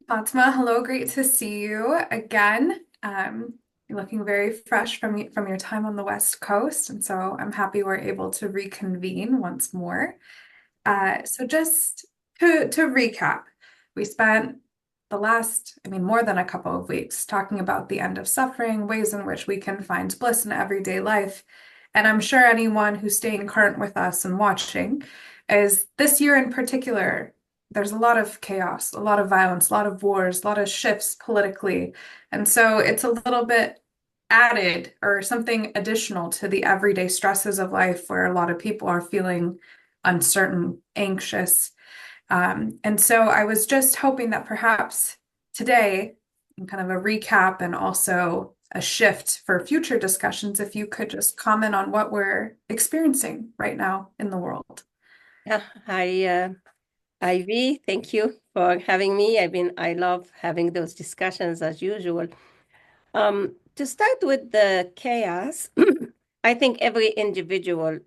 Fatima, hello, great to see you again. You're looking very fresh from your time on the West Coast, and so I'm happy we're able to reconvene once more. So just to recap, we spent the last, more than a couple of weeks talking about the end of suffering, ways in which we can find bliss in everyday life. And I'm sure anyone who's staying current with us and watching is this year in particular, there's a lot of chaos, a lot of violence, a lot of wars, a lot of shifts politically. And so it's a little bit added or something additional to the everyday stresses of life where a lot of people are feeling uncertain, anxious. And so I was just hoping that perhaps today, in kind of a recap and also a shift for future discussions, if you could just comment on what we're experiencing right now in the world. Yeah, Ivy, thank you for having me. I love having those discussions as usual. To start with the chaos, I think every individual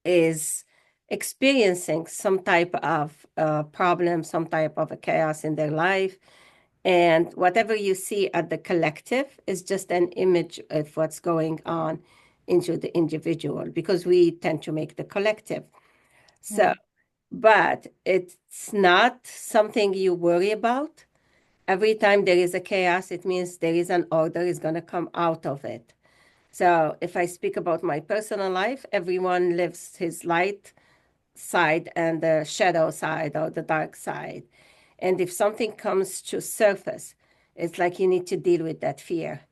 is experiencing some type of problem, some type of a chaos in their life. And whatever you see at the collective is just an image of what's going on into the individual because we tend to make the collective. So Mm. but it's not something you worry about. Every time there is a chaos, it means there is an order is going to come out of it. So if I speak about my personal life, everyone lives his light side and the shadow side or the dark side. And if something comes to surface, it's like you need to deal with that fear,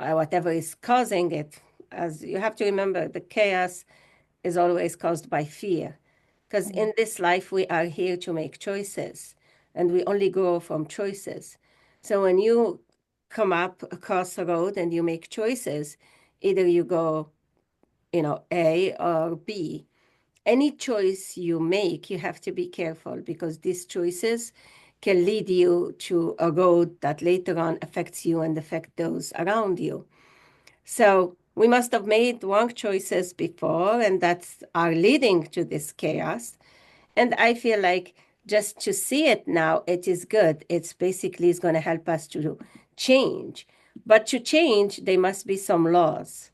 whatever is causing it. As you have to remember, the chaos is always caused by fear. Because Mm. in this life, we are here to make choices, and we only grow from choices. So when you come up across a road and you make choices, either you go, A or B. Any choice you make, you have to be careful because these choices can lead you to a road that later on affects you and affect those around you. So we must have made wrong choices before, and that's are leading to this chaos. And I feel like just to see it now, it is good. It's basically is going to help us to change. But to change, there must be some laws.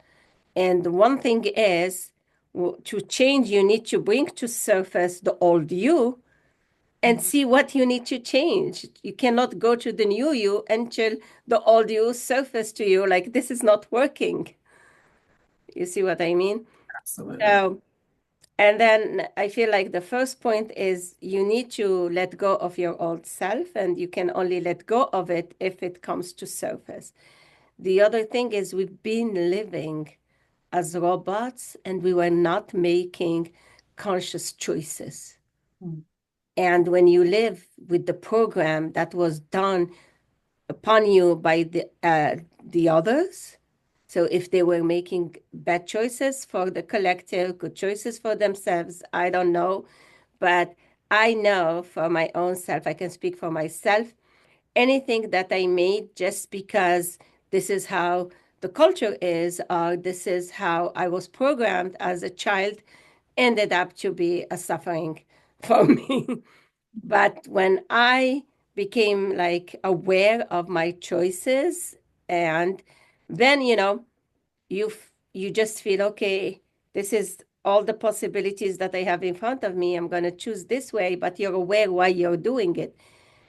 And one thing is to change, you need to bring to surface the old you and see what you need to change. You cannot go to the new you until the old you surface to you like this is not working. You see what I mean? Absolutely. So and then I feel like the first point is you need to let go of your old self, and you can only let go of it if it comes to surface. The other thing is we've been living as robots and we were not making conscious choices. Mm. And when you live with the program that was done upon you by the others, so if they were making bad choices for the collective, good choices for themselves, I don't know. But I know for my own self, I can speak for myself, anything that I made just because this is how the culture is, or this is how I was programmed as a child, ended up to be a suffering for me. But when I became like aware of my choices, and then, you just feel, okay, this is all the possibilities that I have in front of me. I'm going to choose this way, but you're aware why you're doing it.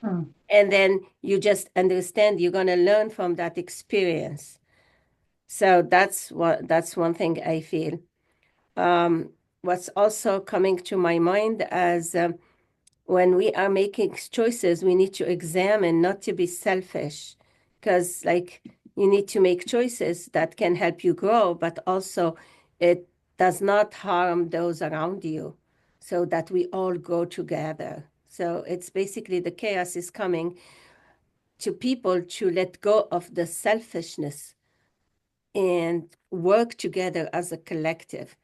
Mm. And then you just understand you're going to learn from that experience. So that's one thing I feel. What's also coming to my mind as when we are making choices, we need to examine not to be selfish, because like you need to make choices that can help you grow, but also it does not harm those around you, so that we all grow together. So it's basically the chaos is coming to people to let go of the selfishness and work together as a collective.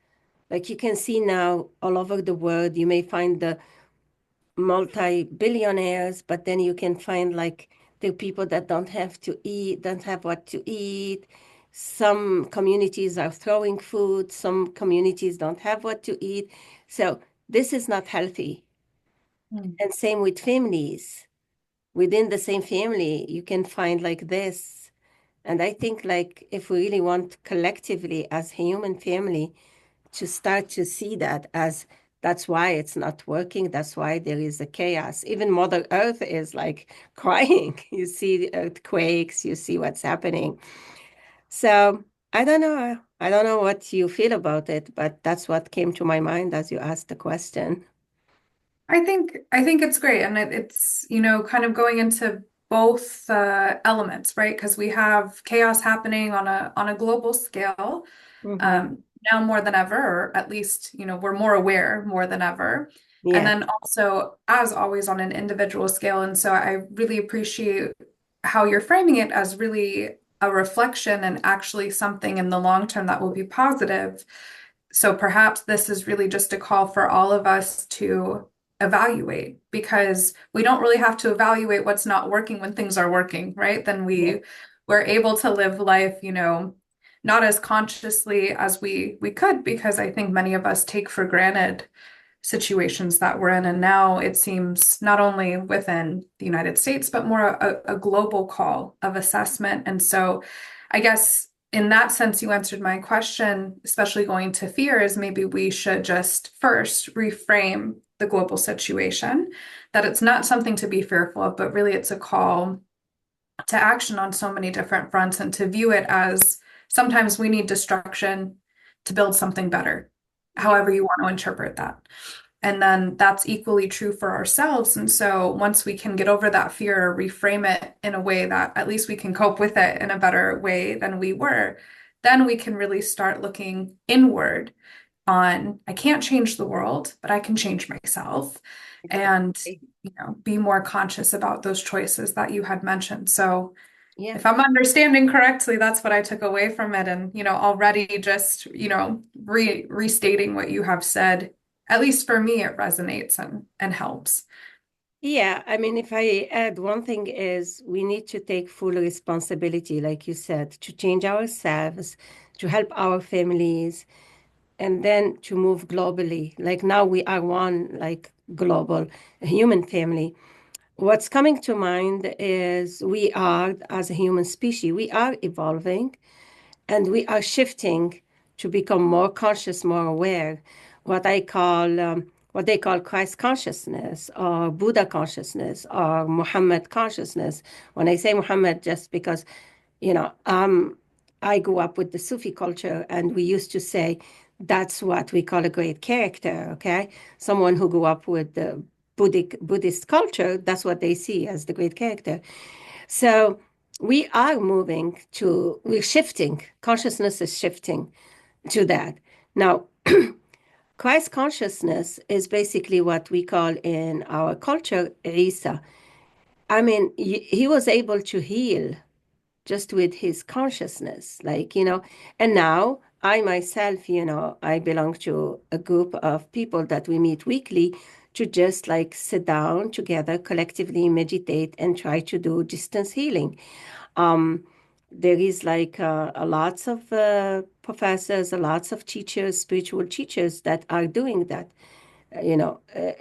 Like you can see now all over the world, you may find the multi-billionaires, but then you can find like the people that don't have to eat, don't have what to eat. Some communities are throwing food, some communities don't have what to eat. So this is not healthy. Mm. And same with families. within the same family, you can find like this. And I think like if we really want collectively as human family to start to see that as that's why it's not working, that's why there is a chaos. Even Mother Earth is like crying. You see the earthquakes, you see what's happening. So I don't know. I don't know what you feel about it, but that's what came to my mind as you asked the question. I think it's great, and it's kind of going into both elements, right? Because we have chaos happening on a global scale, Hmm. now more than ever, or at least we're more aware more than ever, and Yeah. then also as always on an individual scale. And so I really appreciate how you're framing it as really a reflection and actually something in the long term that will be positive. So perhaps this is really just a call for all of us to evaluate, because we don't really have to evaluate what's not working when things are working, right? Then Yeah. we're able to live life, not as consciously as we could, because I think many of us take for granted situations that we're in. And now it seems not only within the United States, but more a global call of assessment. And so I guess in that sense, you answered my question, especially going to fear, is maybe we should just first reframe the global situation, that it's not something to be fearful of, but really it's a call to action on so many different fronts, and to view it as sometimes we need destruction to build something better, Yeah. however you want to interpret that. And then that's equally true for ourselves. And so once we can get over that fear, reframe it in a way that at least we can cope with it in a better way than we were, then we can really start looking inward on, I can't change the world, but I can change myself, and Exactly. be more conscious about those choices that you had mentioned. So Yeah. if I'm understanding correctly, that's what I took away from it. And, already just, restating what you have said, at least for me, it resonates and helps. Yeah, I mean, if I add one thing is we need to take full responsibility, like you said, to change ourselves, to help our families, and then to move globally. Like now we are one like global human family. What's coming to mind is we are, as a human species, we are evolving and we are shifting to become more conscious, more aware. What they call Christ consciousness or Buddha consciousness or Muhammad consciousness. When I say Muhammad, just because you know, I grew up with the Sufi culture, and we used to say that's what we call a great character. Okay, someone who grew up with the Buddhist culture, that's what they see as the great character. So we're shifting. Consciousness is shifting to that. Now, Christ consciousness is basically what we call in our culture Isa. I mean, he was able to heal just with his consciousness, and now I myself, I belong to a group of people that we meet weekly to just like sit down together, collectively meditate and try to do distance healing. Um, there is like a lots of professors, a lots of teachers, spiritual teachers that are doing that,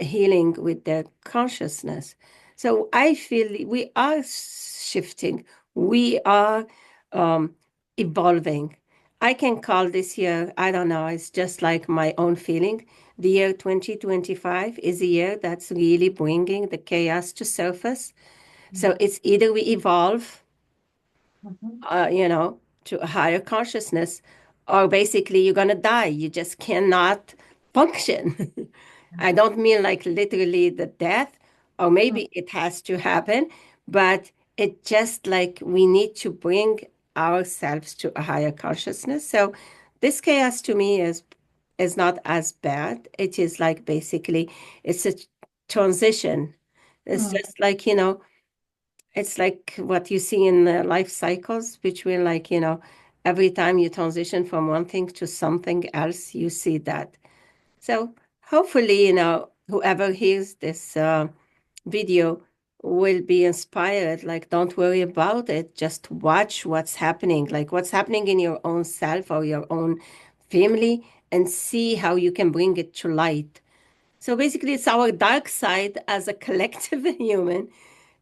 healing with their consciousness. So I feel we are shifting, we are um, evolving. I can call this year, I don't know, it's just like my own feeling. The year 2025 is a year that's really bringing the chaos to surface. So it's either we evolve Mhm. to a higher consciousness, or basically you're going to die. You just cannot function. I don't mean like literally the death, or maybe it has to happen, but it just like we need to bring ourselves to a higher consciousness. So this chaos to me is not as bad. It is like basically it's a transition. It's Mhm. just like, it's like what you see in the life cycles between every time you transition from one thing to something else, you see that. So hopefully, whoever hears this video will be inspired. Like, don't worry about it. Just watch what's happening, like what's happening in your own self or your own family, and see how you can bring it to light. So basically, it's our dark side as a collective human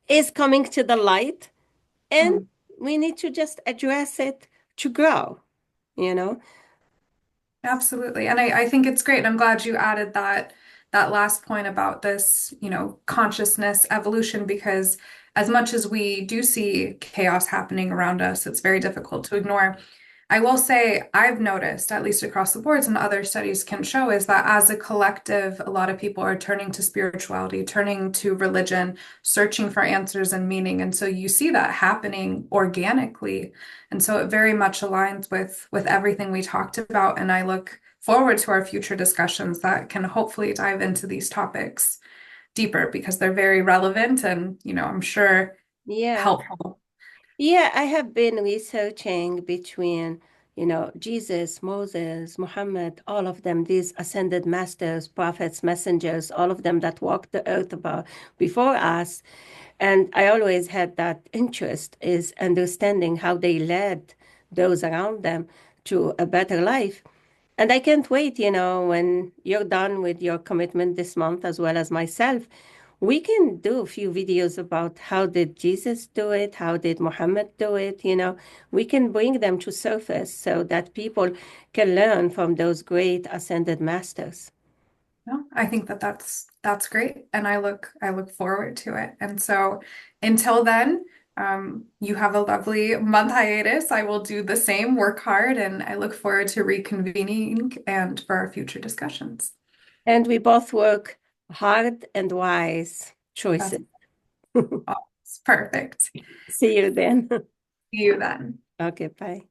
is coming to the light, and Mm. we need to just address it to grow, you know? Absolutely. And I think it's great. I'm glad you added that last point about this, consciousness evolution, because as much as we do see chaos happening around us, it's very difficult to ignore. I will say I've noticed, at least across the boards and other studies can show, is that as a collective, a lot of people are turning to spirituality, turning to religion, searching for answers and meaning. And so you see that happening organically. And so it very much aligns with everything we talked about. And I look forward to our future discussions that can hopefully dive into these topics deeper because they're very relevant and, I'm sure Yeah. helpful. Yeah, I have been researching between, Jesus, Moses, Muhammad, all of them, these ascended masters, prophets, messengers, all of them that walked the earth about before us. And I always had that interest is understanding how they led those around them to a better life. And I can't wait, when you're done with your commitment this month, as well as myself, we can do a few videos about how did Jesus do it, how did Muhammad do it, we can bring them to surface so that people can learn from those great ascended masters. No, I think that's great, and I look forward to it. And so, until then, you have a lovely month hiatus. I will do the same, work hard, and I look forward to reconvening and for our future discussions. And we both work hard and wise That's choices. all. Perfect. See you then. See you then. Okay, bye.